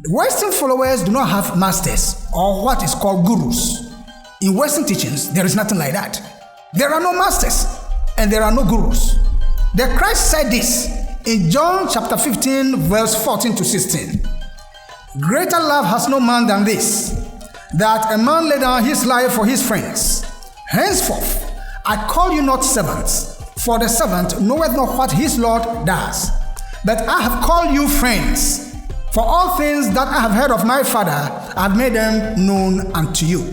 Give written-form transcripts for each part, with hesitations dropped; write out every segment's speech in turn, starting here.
Western followers do not have masters or what is called gurus. In Western teachings, there is nothing like that. There are no masters and there are no gurus. The Christ said this in John chapter 15, verse 14 to 16. Greater love has no man than this, that a man lay down his life for his friends. Henceforth, I call you not servants, for the servant knoweth not what his Lord does. But I have called you friends, for all things that I have heard of my Father, I have made them known unto you.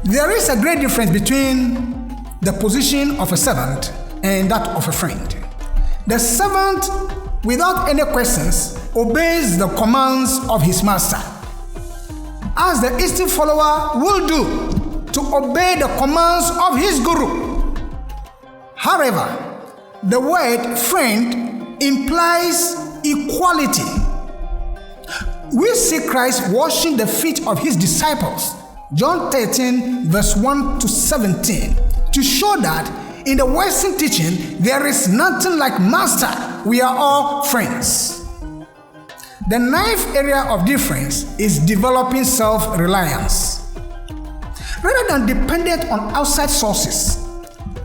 There is a great difference between the position of a servant and that of a friend. The servant, without any questions, obeys the commands of his master, as the Eastern follower will do to obey the commands of his guru. However, the word friend implies equality. We see Christ washing the feet of his disciples, John 13, verse 1 to 17, to show that in the Western teaching, there is nothing like master. We are all friends. The ninth area of difference is developing self-reliance. Rather than dependent on outside sources,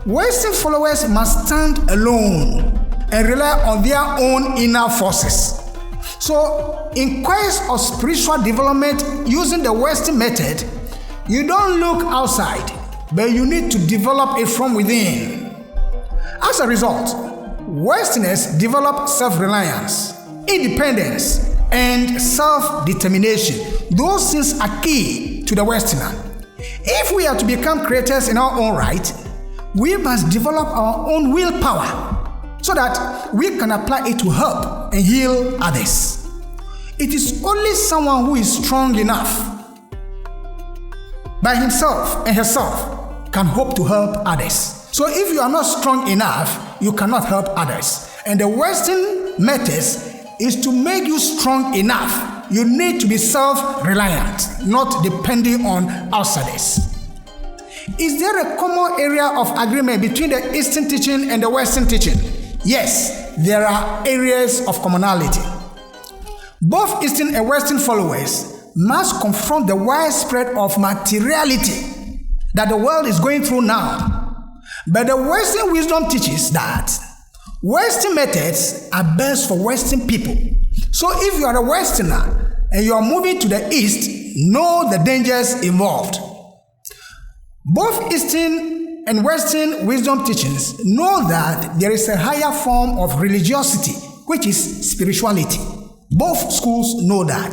Western followers must stand alone and rely on their own inner forces. So, in quest of spiritual development using the Western method, you don't look outside, but you need to develop it from within. As a result, Westerners develop self-reliance, independence, and self-determination. Those things are key to the Westerner. If we are to become creators in our own right, we must develop our own willpower so that we can apply it to help and heal others. It is only someone who is strong enough by himself and herself can hope to help others. So if you are not strong enough, you cannot help others. And the Western methods is to make you strong enough. You need to be self-reliant, not depending on outsiders. Is there a common area of agreement between the Eastern teaching and the Western teaching? Yes, there are areas of commonality. Both Eastern and Western followers must confront the widespread of materiality that the world is going through now. But the Western wisdom teaches that Western methods are best for Western people. So if you are a Westerner and you are moving to the East, know the dangers involved. Both Eastern and Western wisdom teachings know that there is a higher form of religiosity, which is spirituality. Both schools know that.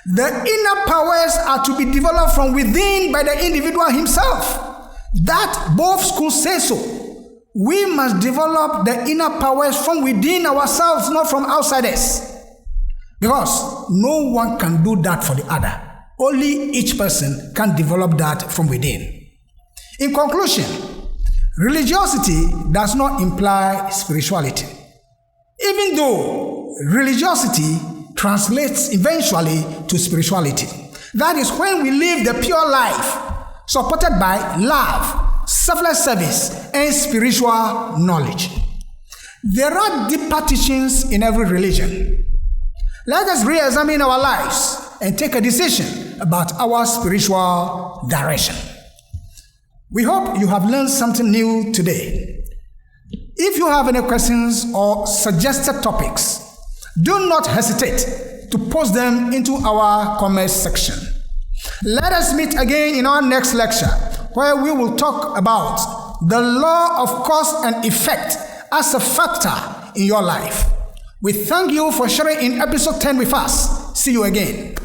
The inner powers are to be developed from within by the individual himself. That both schools say so. We must develop the inner powers from within ourselves, not from outsiders. Because no one can do that for the other. Only each person can develop that from within. In conclusion, religiosity does not imply spirituality. Even though religiosity translates eventually to spirituality. That is when we live the pure life, supported by love, selfless service, and spiritual knowledge. There are deeper teachings in every religion. Let us re-examine our lives and take a decision about our spiritual direction. We hope you have learned something new today. If you have any questions or suggested topics, do not hesitate to post them into our comment section. Let us meet again in our next lecture, where we will talk about the law of cause and effect as a factor in your life. We thank you for sharing in episode 10 with us. See you again.